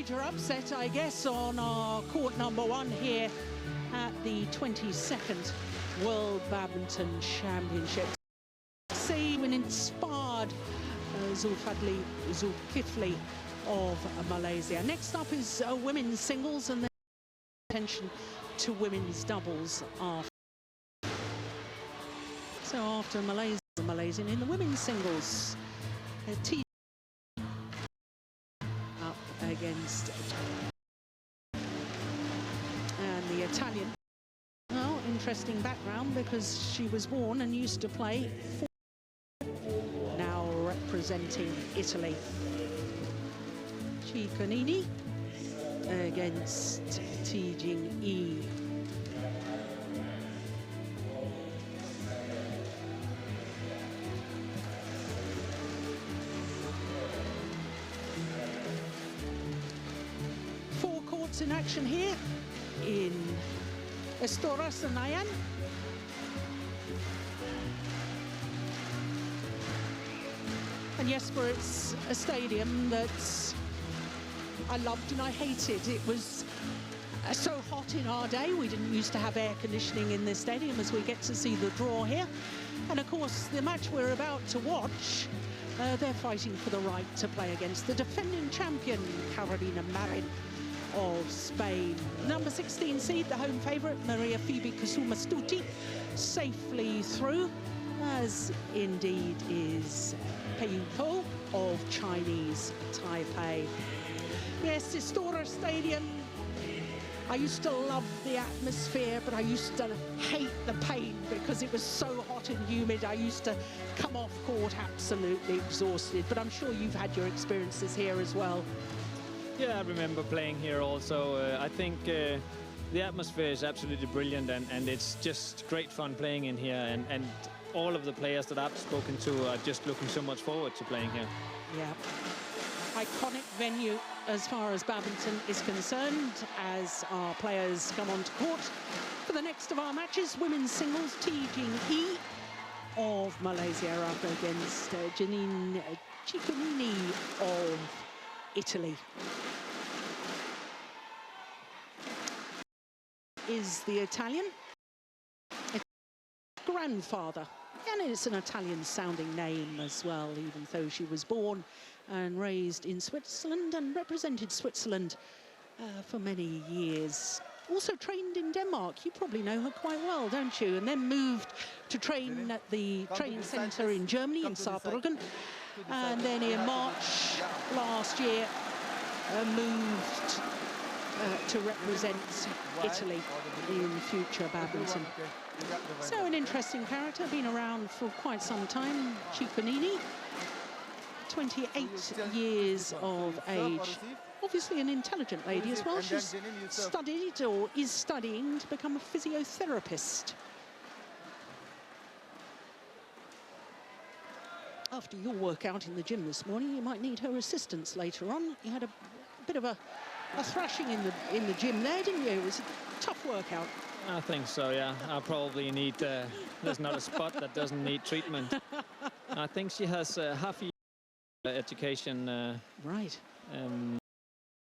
major upset, I guess, on our court number 1 here at the 22nd World Badminton Championships. See, an inspired Zulfadli Zulkifli of Malaysia. Next up is women's singles, and then attention to women's doubles after. So after Malaysian in the women's singles, up against and the Italian. Well, interesting background because she was born and used to play for, now representing Italy. Cicognini against Jing. Four courts in action here in Istora Senayan. And yes, for it's a stadium that's I loved and I hated. It was so hot in our day. We didn't used to have air conditioning in this stadium, as we get to see the draw here. And of course, the match we're about to watch, they're fighting for the right to play against the defending champion, Carolina Marin of Spain. Number 16 seed, the home favourite, Maria Phoebe Kusumastuti, safely through, as indeed is Pei Po of Chinese Taipei. Yes, Istora Stadium. I used to love the atmosphere, but I used to hate the pain because it was so hot and humid. I used to come off court absolutely exhausted, but I'm sure you've had your experiences here as well. Yeah, I remember playing here also. I think the atmosphere is absolutely brilliant, and it's just great fun playing in here, and all of the players that I've spoken to are just looking so much forward to playing here. Yeah. Iconic venue as far as badminton is concerned, as our players come onto court for the next of our matches. Women's singles, Jing of Malaysia up against Jeanine Cicognini of Italy. Is the Italian grandfather, and it's an Italian sounding name as well, even though she was born and raised in Switzerland and represented Switzerland for many years. Also trained in Denmark. You probably know her quite well, don't you? And then moved to train at the training centre in Germany, in Saarbrücken. And then in March last year, moved to represent Italy in future badminton. So an interesting character, been around for quite some time. Cicognini, 28 years of age. Obviously an intelligent lady as well. She's studied or is studying to become a physiotherapist. After your workout in the gym this morning, you might need her assistance later on. You had a bit of a thrashing in the gym there, didn't you? It was a tough workout. I think so, yeah. I probably need, there's not a spot that doesn't need treatment. I think she has half a year education. Right.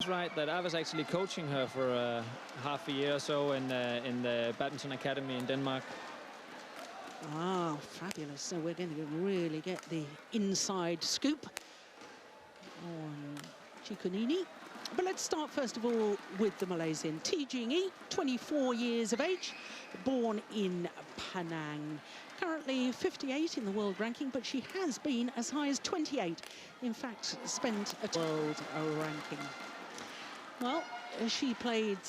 Right, that I was actually coaching her for half a year or so in the Badminton Academy in Denmark. Ah, fabulous. So we're going to really get the inside scoop on Cicognini. But let's start first of all with the Malaysian. Jing, 24 years of age, born in Penang. Currently 58 in the world ranking, but she has been as high as 28. In fact, spent a world ranking. Well, she played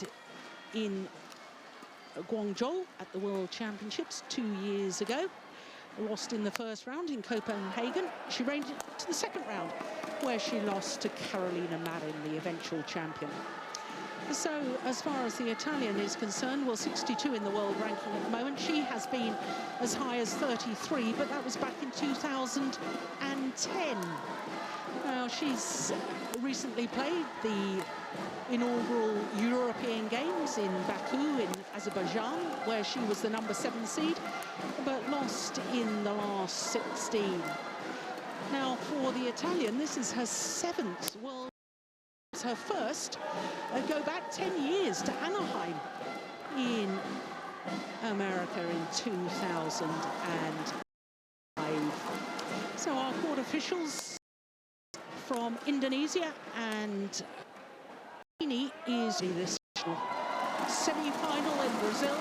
in Guangzhou at the World Championships 2 years ago. Lost in the first round in Copenhagen. She made it to the second round, where she lost to Carolina Marin, the eventual champion. So, as far as the Italian is concerned, well, 62 in the world ranking at the moment. She has been as high as 33, but that was back in 2010. Now, she's recently played the inaugural European Games in Baku in Azerbaijan, where she was the number 7 seed, but lost in the last 16. Now, for the Italian, this is her 7th World wins her first, go back 10 years to Anaheim in America in 2005. So our court officials from Indonesia, and Jeanine is this semi-final in Brazil.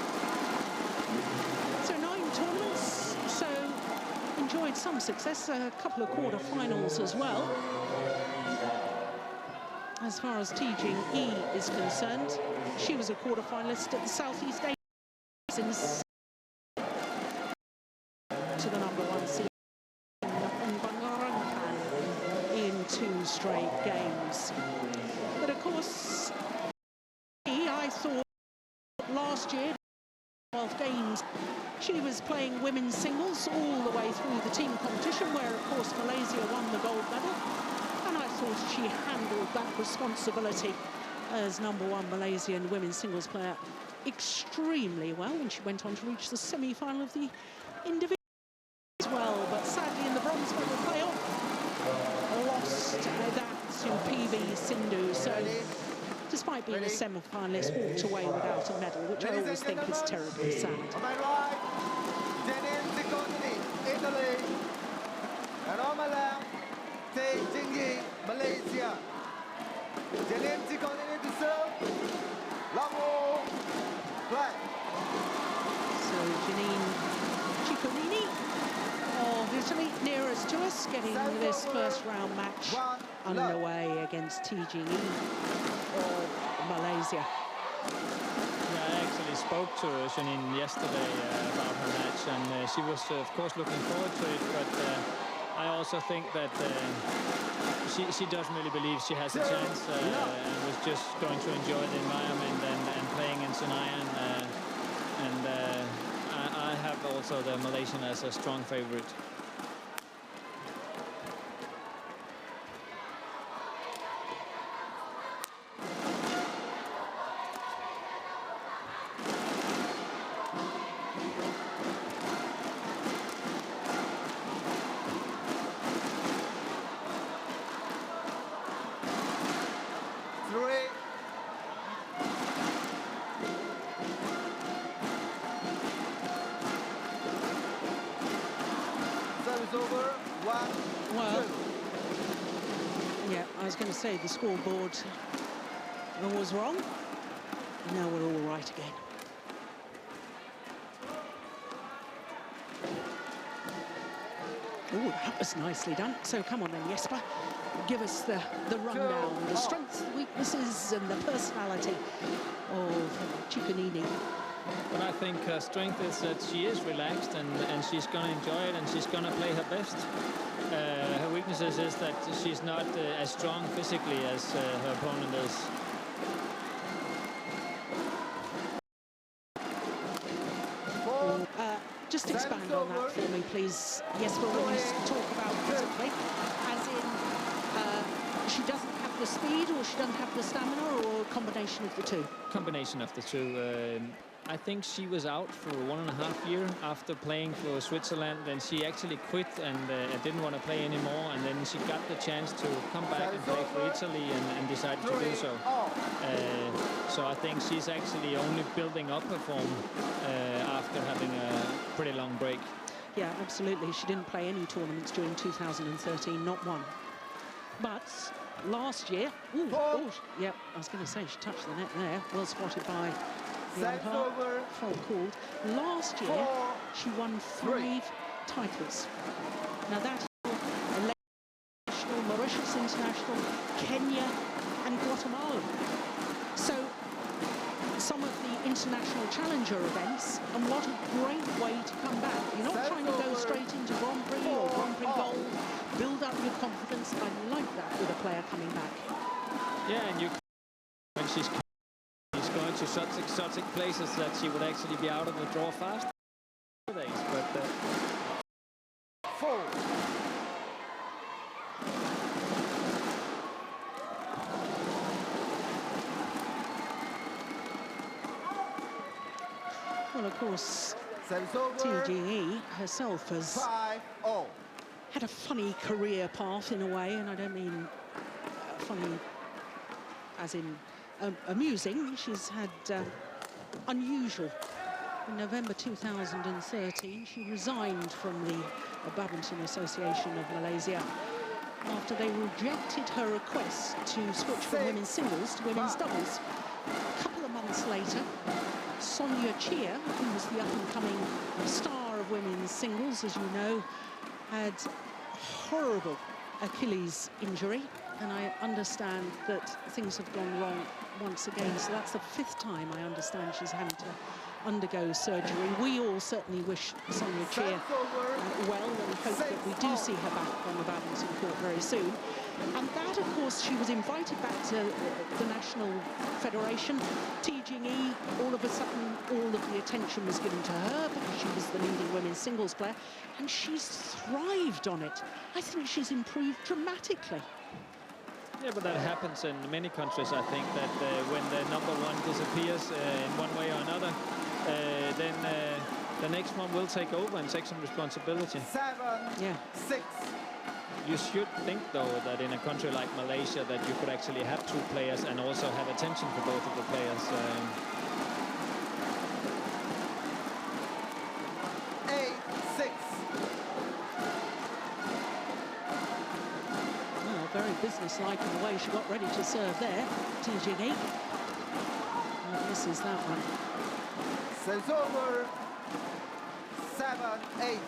So 9 tournaments, so enjoyed some success, a couple of quarter-finals as well. As far as Jing is concerned, she was a quarter-finalist at the Southeast Asian to the #1 seed in 2 straight games. But of course, I thought last year, 12 games, she was playing women's singles all the way through the team competition, where of course Malaysia won the gold medal, and I thought she handled that responsibility as #1 Malaysian women's singles player extremely well, and she went on to reach the semi-final of the individual as well. But sadly, in the bronze medal playoff, lost that to PB Sindhu. So despite being a semi-finalist, walked away without a medal, which I always think is terribly sad. On my right, Cicognini, Italy. And on my left, Jing, Malaysia. Cicognini to serve. Long play. So Jeanine Cicognini of Italy, nearest to us, getting this first round match underway against Jing of Malaysia. Yeah, I actually spoke to Jeanine yesterday about her match, and she was, of course, looking forward to it, but I also think that she doesn't really believe she has a chance, and was just going to enjoy the environment and playing in Senayan, and I have also the Malaysian as a strong favorite. Well, yeah, I was going to say the scoreboard was wrong. Now we're all right again. Oh, that was nicely done. So come on then, Jesper. Give us the rundown, the strengths, the weaknesses, and the personality of Cicognini. But I think her strength is that she is relaxed, and she's going to enjoy it, and she's going to play her best. Her weaknesses is that she's not as strong physically as her opponent is. Just expand on that for me, please. Yes, when you talk about physically, as in she doesn't have the speed, or she doesn't have the stamina, or a combination of the two? Combination of the two. I think she was out for 1.5 years after playing for Switzerland, and she actually quit and didn't want to play anymore, and then she got the chance to come back and play for Italy and decided to do so. So I think she's actually only building up her form after having a pretty long break. Yeah, absolutely. She didn't play any tournaments during 2013, not one. But last year, yeah, I was going to say she touched the net there. Well spotted by the umpire. Foul called. Last year, she won 5 titles. Now that International, Mauritius International, Kenya, and Guatemala. So some of the international challenger events, and what a great way to come back. You're not trying to go straight into Grand Prix or Grand Prix Gold. Build up your confidence. I like that with a player coming back. Yeah, and when she's going to such exotic places that she would actually be out of the draw fast. But well, of course, Jing herself has had a funny career path in a way, and I don't mean funny as in amusing. She's had unusual. In November 2013, she resigned from the Badminton Association of Malaysia after they rejected her request to switch from women's singles to women's doubles. A couple of months later, Sonia Chia, who was the up-and-coming star of women's singles, as you know, had horrible Achilles injury, and I understand that things have gone wrong once again. So that's the 5th time I understand she's having to undergo surgery. We all certainly wish Sonia Chia well, and hope that we do see her back on the badminton court very soon. And that, of course, she was invited back to the National Federation. Jing, all of a sudden, all of the attention was given to her because she was the leading women's singles player, and she's thrived on it. I think she's improved dramatically. Yeah, but that happens in many countries, I think, that when the number one disappears in one way or another, then the next one will take over and take some responsibility. 7-6. You should think, though, that in a country like Malaysia, that you could actually have 2 players and also have attention for both of the players. 8-6. Well, very businesslike in the way she got ready to serve there, Jing. Well, this is that one. Serves over. 7-8.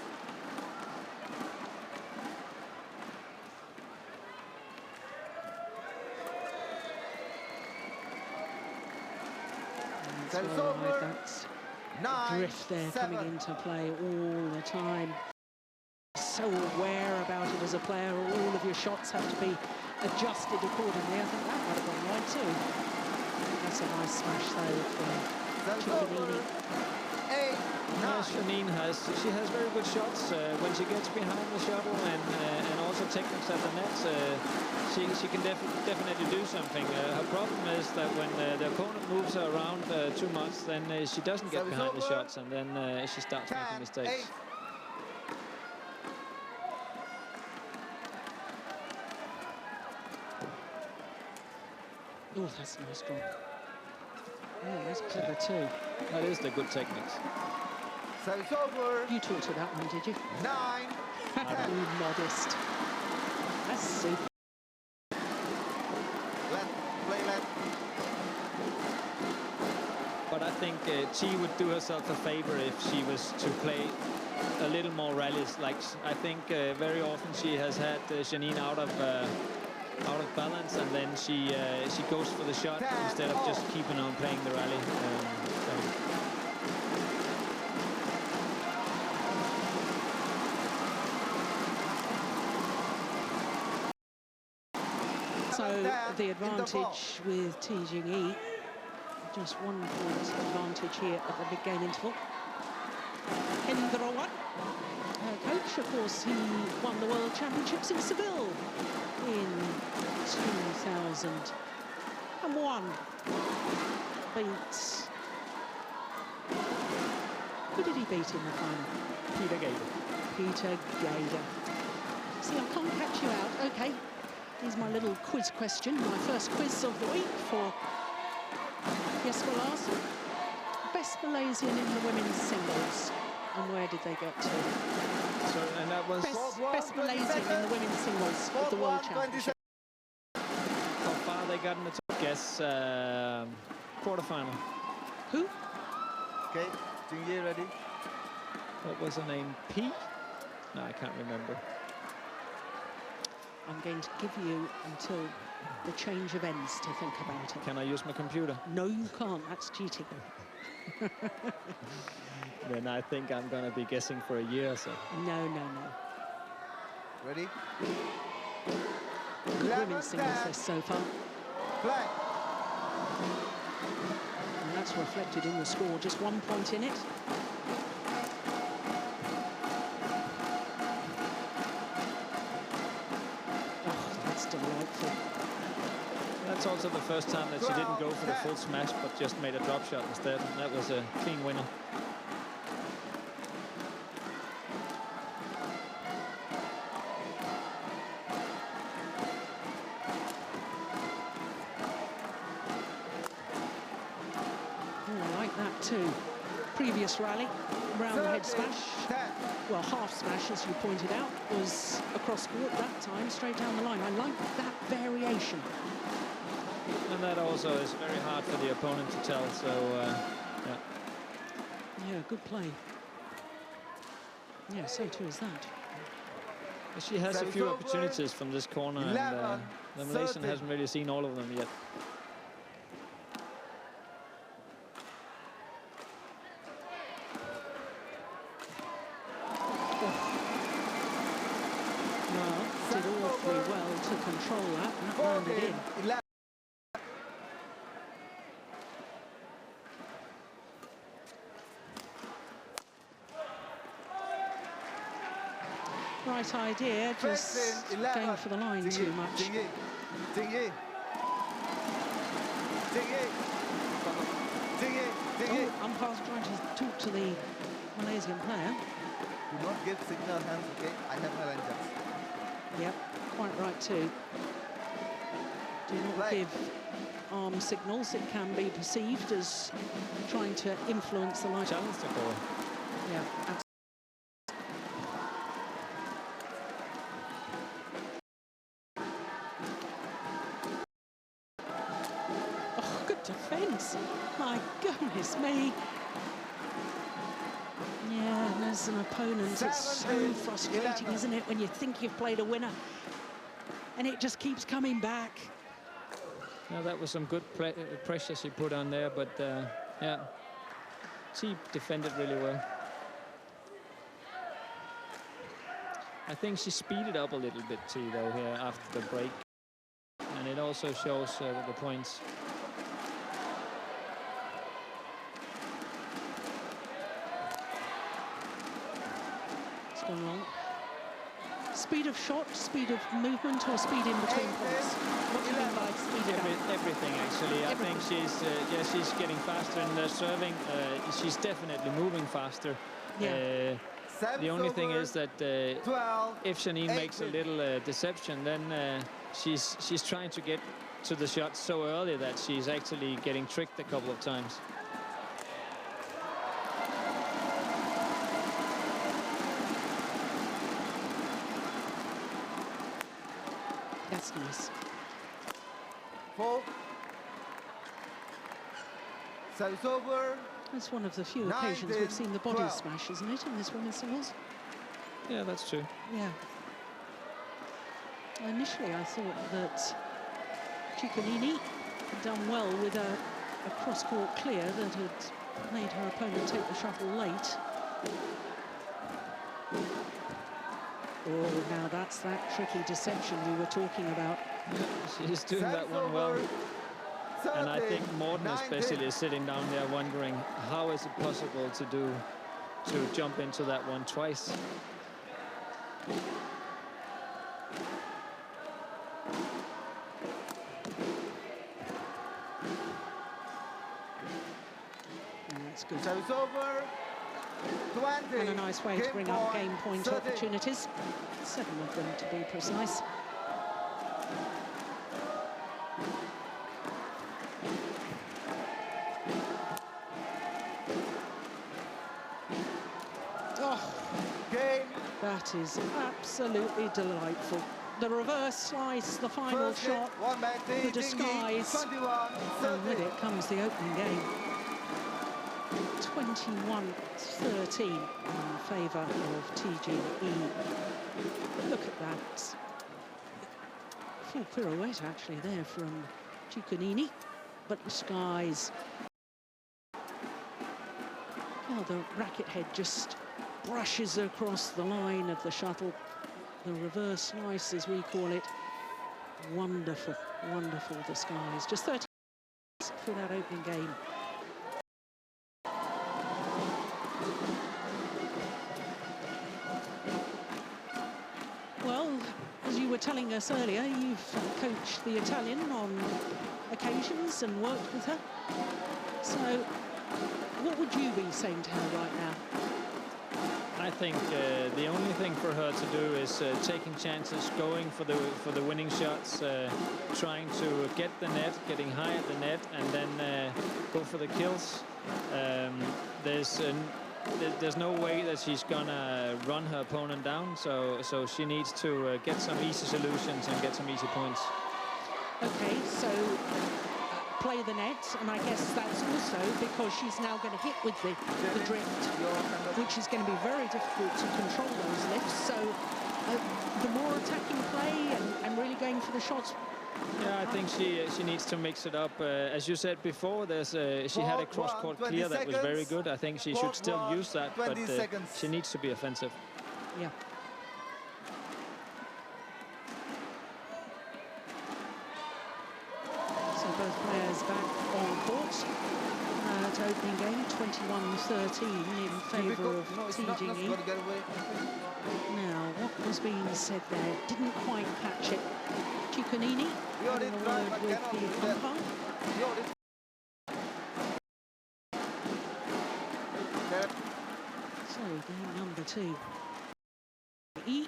That's right, that's drift there coming into play all the time. So aware about it as a player, all of your shots have to be adjusted accordingly. I think that might have gone wide too. That's a nice smash though from Cicognini. Jeanine has very good shots when she gets behind the shuttle and also techniques at the net. She can definitely do something. Her problem is that when the opponent moves her around too much, then she doesn't get behind the shots, and then she starts making mistakes. Oh, that's a nice drop. Oh, that's clever too. That is the good techniques. Service over. You taught her that one, did you? 9. Too modest. That's super. Let. But I think Chi would do herself a favor if she was to play a little more rallies. Like, I think very often she has had Jeanine out of balance, and then she goes for the shot instead of just keeping on playing the rally. So the advantage with Jing, just 1 point advantage here at the big game interval. Hendra, her coach, of course, he won the World Championships in Seville in 2001. Beats. Who did he beat in the final? Peter Gader. Peter Gader. See, I can't catch you out. Okay. Here's my little quiz question, my first quiz of the week for Jesper Larsen. Best Malaysian in the women's singles. And where did they get to? So, and that was best Malaysian in the women's singles of the World Championship. How far they got in the top? Guess quarterfinal. Who? Okay, Jing ready? What was her name? P? No, I can't remember. I'm going to give you until the change of ends to think about it. Can I use my computer? No, you can't. That's cheating. Then I think I'm going to be guessing for a year or so. No. Ready? Good women's singles list so far. Play. And that's reflected in the score. Just 1 point in it. Delightful. That's also the first time that she didn't go for the full smash, but just made a drop shot instead. And that was a clean winner. like that too. Previous rally, round the head smash, 10. well, half smash, as you pointed out, was across court that time, straight down the line. I like that variation. And that also is very hard for the opponent to tell, so yeah. Yeah, good play. Yeah, so too is that. She has a few opportunities from this corner, 11, and the Malaysian 13. hasn't really seen all of them yet. Well, did awfully well to control that and that landed in. 11. Right idea, just 15, 11. going for the line too much. Jing. Oh, umpire's trying to talk to the Malaysian player. Do not give signal hands, okay? I have my lenses. Yep, quite right too. Do not Play. give arm signals. It can be perceived as trying to influence the line. Challenge to call. Yeah, absolutely. Oh, good defence. My goodness me. Yeah, and as an opponent, it's so 17, frustrating, 11. isn't it, when you think you've played a winner and it just keeps coming back. Yeah, that was some good pressure she put on there, but yeah, she defended really well. I think she speeded up a little bit too, though, here after the break, and it also shows the points. It's gone wrong. Speed of shot, speed of movement, or speed in between points? What do you mean by speed it up? Everything, actually. I think she's getting faster in the serving. She's definitely moving faster. Yeah. The only thing is that 12, if Jeanine 18. makes a little deception, then she's trying to get to the shot so early that she's actually getting tricked a couple of times. That's nice. 4. Service over. It's one of the few 19, occasions we've seen the body 12. smash, isn't it, in this women's singles? Yeah, that's true. Yeah. Initially, I thought that Cicognini had done well with a cross-court clear that had made her opponent take the shuttle late. Oh, now that's that tricky deception we were talking about. She's doing that one well. And I think Morten 19. especially is sitting down there wondering how is it possible to jump into that one twice. And that's good. Service over. 20. And a nice way to bring up game point 30. opportunities. 7 of them to be precise. That is absolutely delightful. The reverse slice, the final First shot, hit, the disguise, 21, and with it comes the opening game. 21-13 in favour of Jeanine. Look at that. Full pirouette actually there from Cicognini, but disguise. Oh, the racket head just brushes across the line of the shuttle. The reverse slice, as we call it. Wonderful, wonderful disguise. Just 30 for that opening game. Well, as you were telling us earlier, you've coached the Italian on occasions and worked with her. So what would you be saying to her right now? I think the only thing for her to do is taking chances, going for the winning shots, trying to get the net, getting high at the net, and then go for the kills. There's no way that she's gonna run her opponent down, so she needs to get some easy solutions and get some easy points. Okay, so play the net, and I guess that's also because she's now going to hit with the drift, which is going to be very difficult to control those lifts. So the more attacking play and really going for the shots. Yeah, I think she needs to mix it up. As you said before, she had a cross-court clear that was very good. I think she should still use that, but she needs to be offensive. Yeah. So both players back on court. To opening game, 21-13 in favour of Jeanine. Now, what was being said there? Didn't quite catch it. Cicognini having a word with the umpire. So, game number 2. E.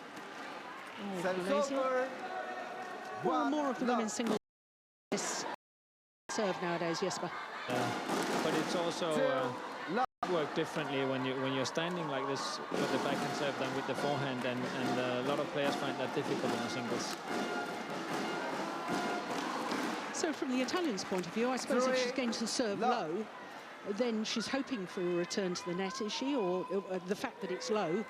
Well, more of the women's singles serve nowadays, Jesper. But it's also work differently when you're standing like this with the backhand serve than with the forehand, and a lot of players find that difficult in the singles. So from the Italians' point of view, I suppose if she's going to serve low, then she's hoping for a return to the net, is she? Or the fact that it's low,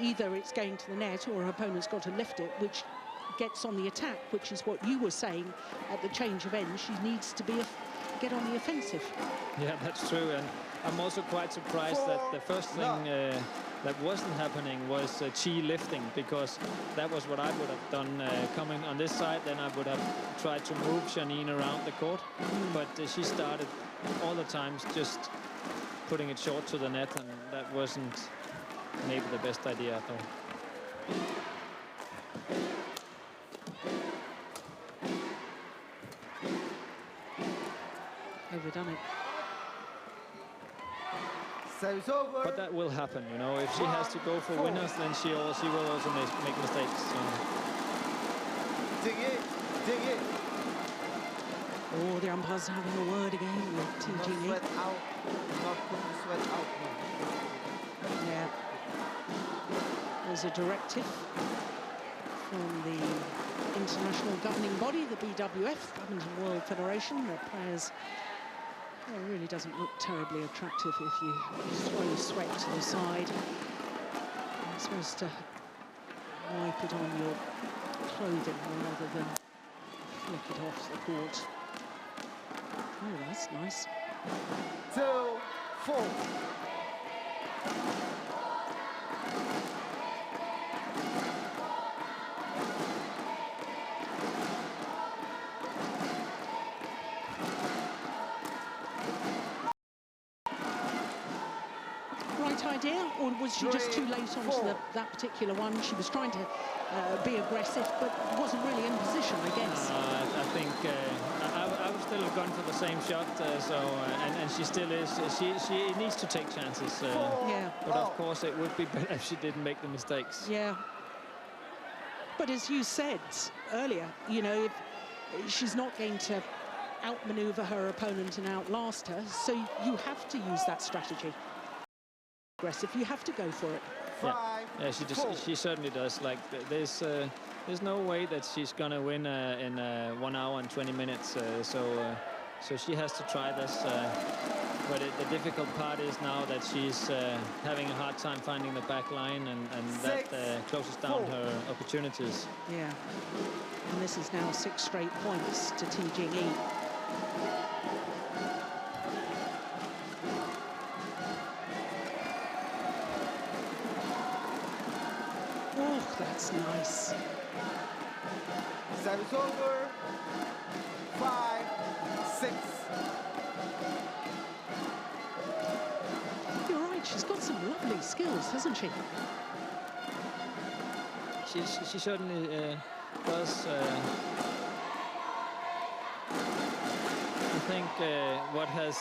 either it's going to the net or her opponent's got to lift it, which gets on the attack, which is what you were saying at the change of end. She needs to get on the offensive. Yeah, that's true, and I'm also quite surprised that the first thing that wasn't happening was Chi lifting, because that was what I would have done coming on this side. Then I would have tried to move Jeanine around the court, but she started all the times just putting it short to the net, and that wasn't maybe the best idea, I thought. Overdone it. Service over. But that will happen, you know. If she has to go for winners, then she will also make mistakes. Dig it. Oh, the umpire's having a word again with Jeanine. Sweat out. Not put the sweat out. Yeah. There's a directive from the international governing body, the BWF, Badminton World Federation, that players. Well, it really doesn't look terribly attractive if you throw sweat to the side. You're supposed to wipe it on your clothing rather than flick it off the court. Oh, that's nice. 2-4. Right idea, or was she just too late onto that particular one? She was trying to be aggressive, but wasn't really in position, I guess. I think I would still have gone for the same shot, and she still is. She needs to take chances. Yeah. But of course, it would be better if she didn't make the mistakes. Yeah. But as you said earlier, you know, if she's not going to outmaneuver her opponent and outlast her, so you have to use that strategy. Aggressive, you have to go for it. Yeah, she certainly does. Like there's no way that she's gonna win in 1 hour and 20 minutes. So she has to try this. But the difficult part is now that she's having a hard time finding the back line, and that closes down her opportunities. Yeah, and this is now 6 straight points to Jing. Oh, that's nice. Service over. 5-6. You're right, she's got some lovely skills, hasn't she? She certainly does. I think what has,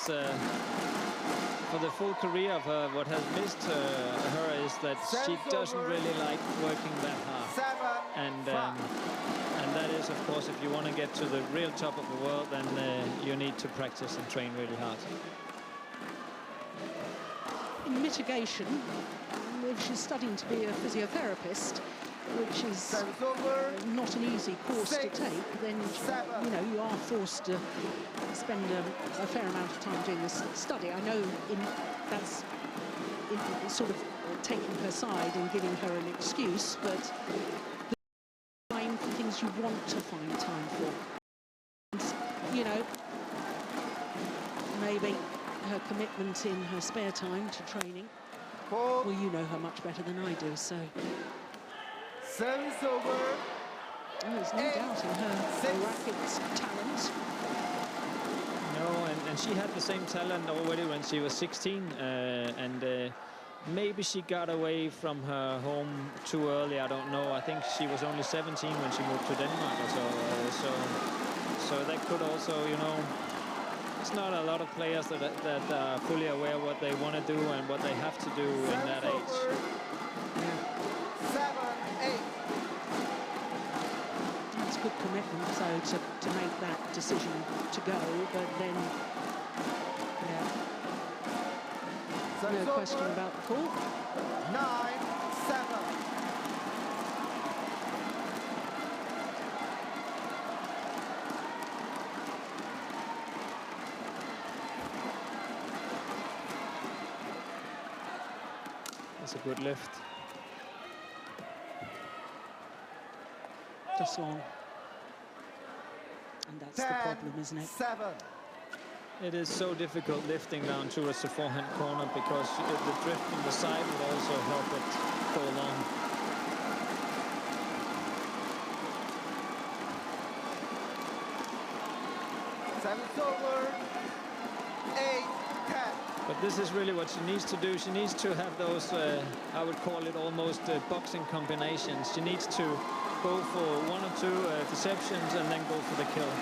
for the full career of her, what has missed her is that she doesn't really like working that hard. And And that is, of course, if you want to get to the real top of the world, then you need to practice and train really hard. In mitigation, if she's studying to be a physiotherapist, which is not an easy course to take, then you know you are forced to spend a fair amount of time doing this study. I know that's sort of taking her side and giving her an excuse, but the time for things you want to find time for. And, you know, maybe her commitment in her spare time to training. Well, you know her much better than I do, so. Service over. Oh, there's no doubt in her racket's talent. No, and she had the same talent already when she was 16, and maybe she got away from her home too early. I don't know. I think she was only 17 when she moved to Denmark or so. So that could also, you know, it's not a lot of players that are fully aware what they want to do and what they have to do in that age. That's good commitment, so to make that decision to go, but then, yeah, no question about the call. 9-7. That's a good lift. Just long. And that's the problem, isn't it? 7. It is so difficult lifting down towards the forehand corner because the drift from the side would also help it go long. Service over. 8-10. But this is really what she needs to do. She needs to have those, I would call it almost boxing combinations. She needs to go for 1 or 2 deceptions and then go for the kill.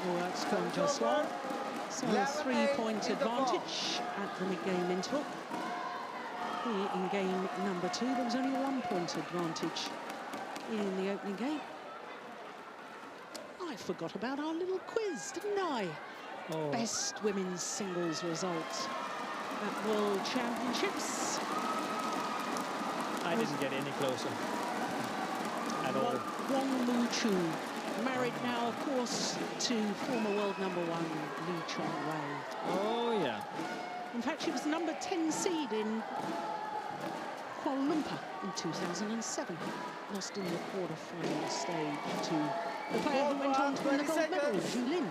Well, that's gone just long. So a 3-point advantage at the mid-game interval. Here in game number 2, there was only a 1-point advantage in the opening game. I forgot about our little quiz, didn't I? Oh. Best women's singles result at World Championships. I didn't get any closer at all. Wong Lu Chu, married now, of course, to former world #1 Lee Chong Wei. Oh, yeah. In fact, she was the number 10 seed in Kuala Lumpur in 2007. Lost in the quarter-final stage to the player who went on to win the gold medal, Jeanine.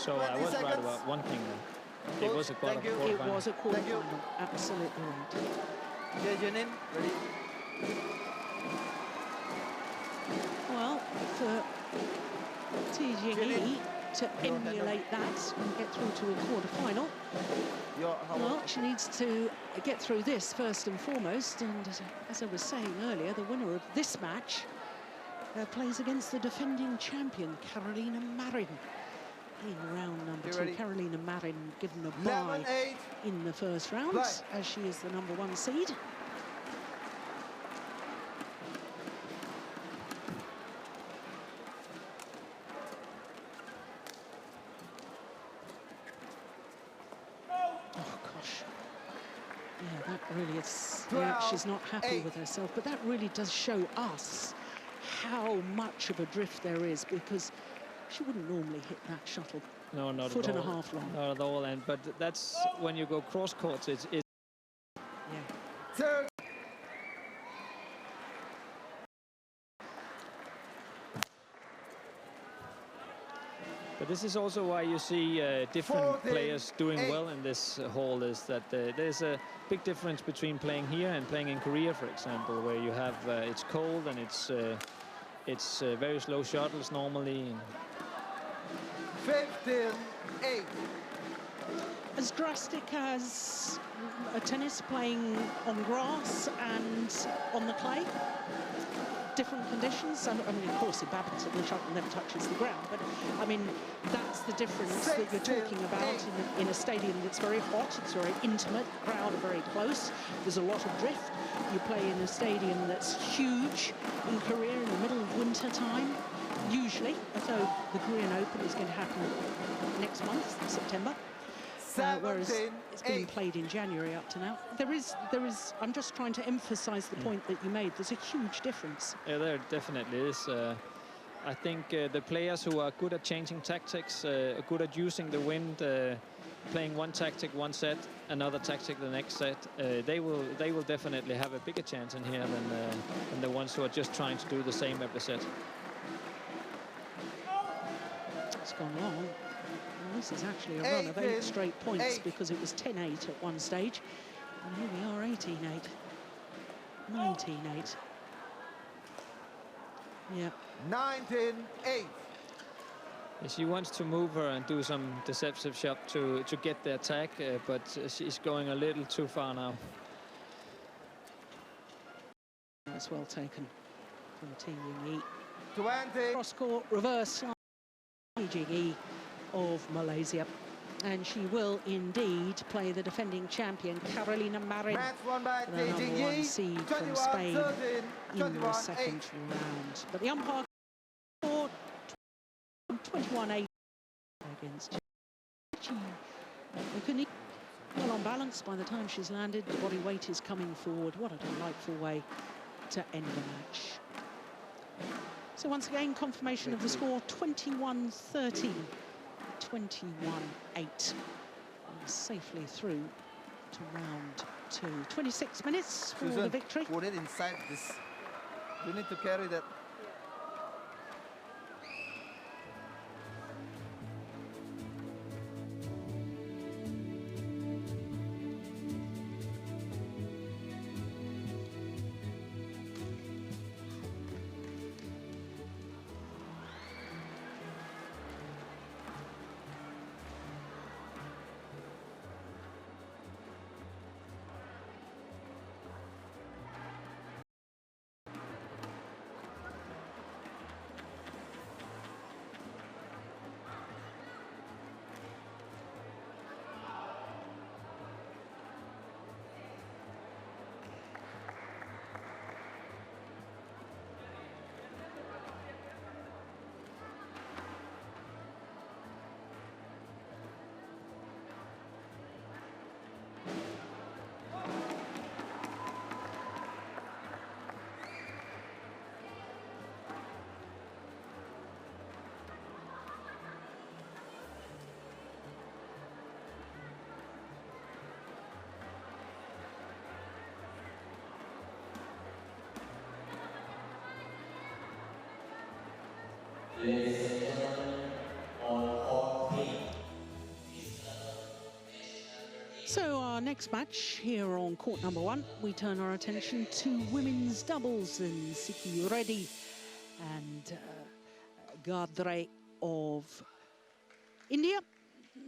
So I was right about one thing then. It was a quarter-final. It was a quarter-final, absolutely right. Okay, Jeanine, ready? Well, for Cicognini to emulate that and get through to a quarter-final, well, she needs to get through this first and foremost. And as I was saying earlier, the winner of this match plays against the defending champion, Carolina Marin, in round number 2. Carolina Marin given a bye in the first round, as she is the #1 seed. Really, she's not happy with herself, but that really does show us how much of a drift there is, because she wouldn't normally hit that shuttle. No, not foot at all. and a half long. Not at all, but that's when you go cross courts. It's Third. But this is also why you see different players doing well in this hall, is that there's a big difference between playing here and playing in Korea, for example, where you have it's cold and it's very slow shuttles normally. 15-8. As drastic as a tennis playing on grass and on the clay? different conditions. I mean, of course, in badminton, the shuttle never touches the ground, but I mean, that's the difference that you're talking about in a stadium that's very hot, it's very intimate, the crowd are very close, there's a lot of drift. You play in a stadium that's huge in Korea in the middle of winter time, usually, although the Korean Open is going to happen next month, September. Whereas it's been played in January up to now. There is. I'm just trying to emphasize the point that you made. There's a huge difference. Yeah, there definitely is. I think the players who are good at changing tactics, good at using the wind, playing one tactic one set, another tactic the next set, they will definitely have a bigger chance in here than the ones who are just trying to do the same every set. It's gone long. This is actually a run of 8 straight points because it was 10-8 at one stage. And here we are, 18-8. 19-8. Yeah. 19-8. She wants to move her and do some deceptive shot to get the attack, but she's going a little too far now. That's well taken from Team Jing. 20. Cross-court reverse Jing of Malaysia, and she will indeed play the defending champion Carolina Marin, the #1 seed from Spain, in the second round. But the umpire scored 21-8 against Cicognini. Well on balance by the time she's landed. The body weight is coming forward. What a delightful way to end the match. So once again, confirmation of the score, 21-13. 21-8, safely through to round 2. 26 minutes for the victory. Put it inside this. You need to carry that. So our next match here on court #1, we turn our attention to women's doubles in Cicognini and Gadre of India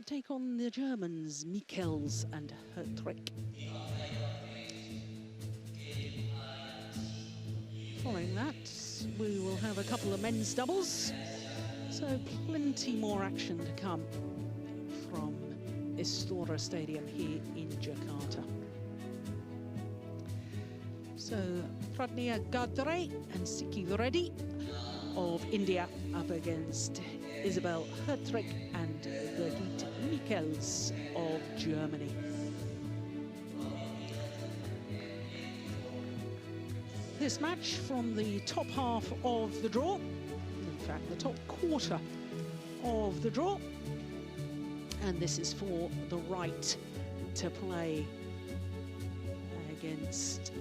take on the Germans Michels and Hertrick. Following that, we will have a couple of men's doubles, so plenty more action to come from Istora Stadium here in Jakarta. So Pradnya Gadre and Cicognini of India up against Isabel Hertrick and Birgit Michels of Germany. This match from the top half of the draw, in fact the top quarter of the draw, and this is for the right to play against